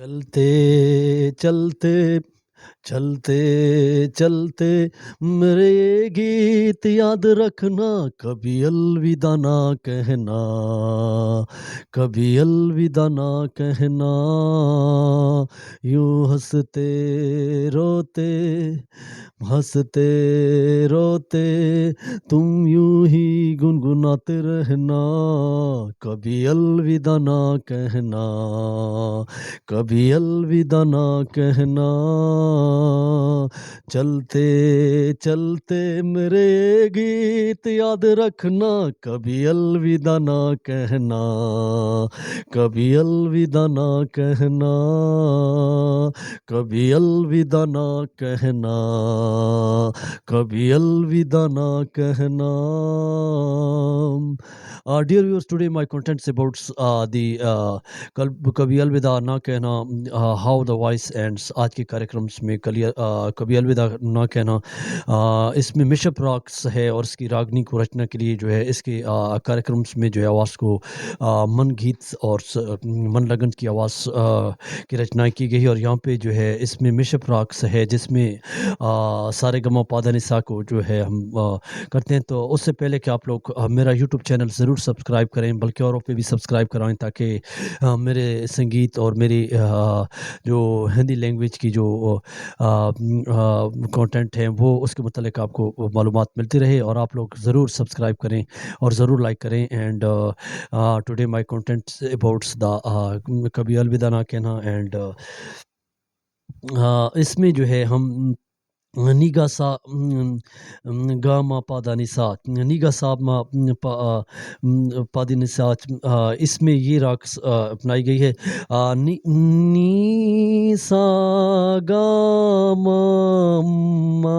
चलते चलते चलते चलते मेरे ये गीत याद रखना, कभी अलविदा ना कहना, कभी अलविदा ना कहना। यूं रोते हंसते रोते तुम यूं ही गुनगुनाते रहना, कभी अलविदा ना कहना, कभी अलविदा ना कहना। चलते चलते मेरे गीत याद रखना, कभी अलविदा ना कहना, कभी अलविदा ना कहना, कभी अलविदा ना कहना, कभी अलविदा ना कहना। Dear viewers, today my content is about the कभी अलविदा ना कहना, how the voice ends। आज के कार्यक्रम में कभी अलविदा ना कहना, इसमें मिशप राग्स है और इसकी रागनी को रचना के लिए जो है इसके कार्यक्रम में जो है आवाज़ को मन गीत और मन लगन की आवाज़ की रचना की गई है। और यहाँ पे जो है इसमें मिशप राग्स है जिसमें सारे गमा पादा निसा को जो है हम करते हैं। तो उससे पहले कि आप लोग मेरा यूट्यूब चैनल ज़रूर सब्सक्राइब करें, बल्कि औरों पे भी सब्सक्राइब कराएं, ताकि मेरे संगीत और मेरी जो हिंदी लैंग्वेज की जो कंटेंट है वो उसके मुतालिक आपको मालूमात मिलती रहे। और आप लोग ज़रूर सब्सक्राइब करें और ज़रूर लाइक करें। And today my content abouts the कभी अलविदा ना कहना। एंड इसमें जो है हम निगा सा गा मा पा दा नि सा, निगा सा मा पा दी नि सा। इसमें ये राग अपनाई गई है। नी सा गा मा मा,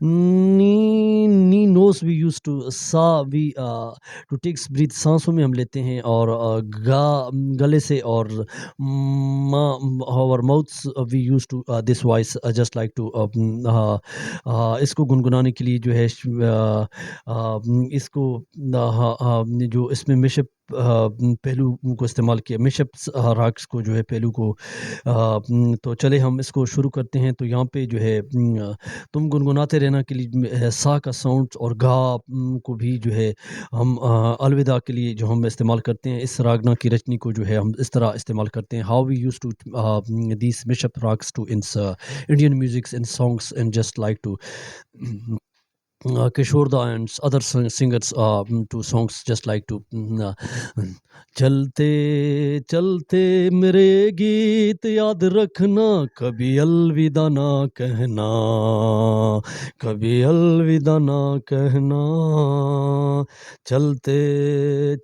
नी नोस वी यूज टू, सा वी टू टेक्स ब्रीथ, सांसों में हम लेते हैं, और गा गले से, और मा our mouths we used to this voice just like to इसको गुनगुनाने के लिए जो है इसको जो इसमें मिशप पहलू को इस्तेमाल किया, मिशप राग्स को जो है पहलू को। तो चले हम इसको शुरू करते हैं। तो यहाँ पे जो है तुम गुनगुनाते रहना के लिए सा का साउंड और गा को भी जो है हम अलविदा के लिए जो हम इस्तेमाल करते हैं। इस रागना की रचनी को जो है हम इस तरह इस्तेमाल करते हैं। How we use to these bishop rags to in Indian musics and songs, and just like to Kishorda and other singers to songs just like to चलते चलते मेरे गीत याद रखना, कभी अलविदा ना कहना, कभी अलविदा ना कहना। चलते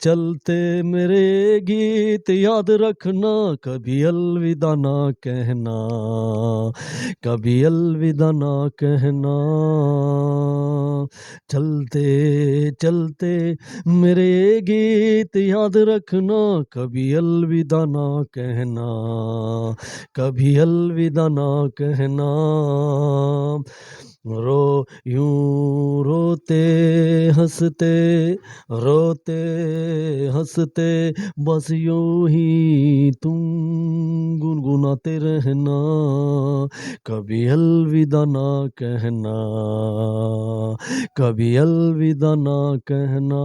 चलते मेरे गीत याद रखना, कभी अलविदा ना कहना, कभी अलविदा ना कहना। चलते चलते मेरे गीत याद रखना, कभी अलविदा ना कहना, कभी अलविदा ना कहना। यूं रोते हंसते बस यूं ही तुम गुनगुनाते रहना, कभी अलविदा ना कहना, कभी अलविदा ना कहना,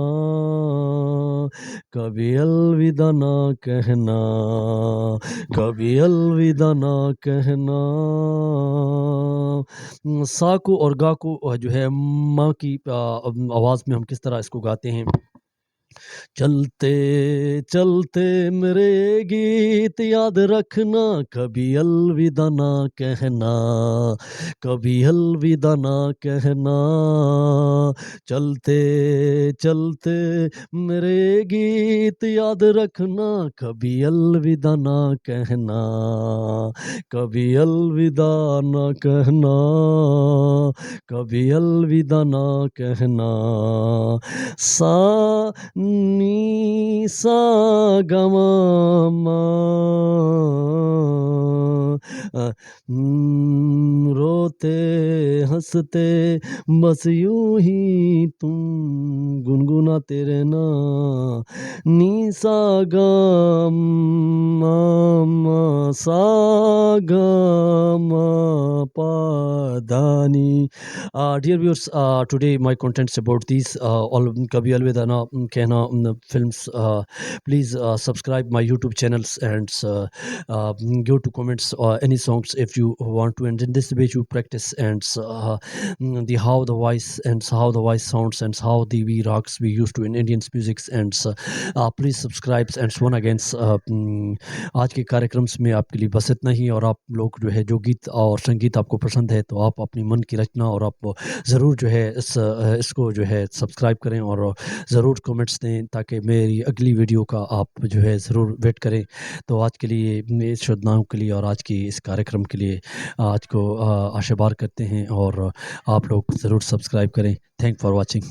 कभी अलविदा ना कहना, कभी अलविदा ना कहना। सा को और गा को जो है माँ की आवाज़ में हम किस तरह इसको गाते हैं। चलते चलते मेरे गीत याद रखना, कभी अलविदा ना कहना, कभी अलविदा ना कहना। चलते चलते मेरे गीत याद रखना, कभी अलविदा ना कहना, कभी अलविदा ना कहना, कभी अलविदा ना कहना। सा नी सा गा मा मा, रोते हँसते बस यूं ही तुम गुनगुनाते रहना नी सा गा मा मा सा गा मा पा धा नी. Dear viewers, today my contents about these all Kabhi Alvida Na Kehna films. Please subscribe my YouTube channels and go to comments any songs if you want to. And in this way you practice and the how the voice and how the voice sounds and how the we rocks we used to in Indian musics. And please subscribe and one again. आज के कार्यक्रम में आपके लिए बस इतना ही. और आप लोग जो है जो गीत और संगीत आपको पसंद है तो आप अपनी मन की रचना और आप ज़रूर जो है इसको जो है सब्सक्राइब करें और ज़रूर कमेंट्स दें ताकि मेरी अगली वीडियो का आप जो है ज़रूर वेट करें. तो आज के लिए मेरी शुभकामनाओं के लिए और आज की इस कार्यक्रम के लिए आज को आशीर्वाद करते हैं और आप लोग ज़रूर सब्सक्राइब करें. Thank for watching.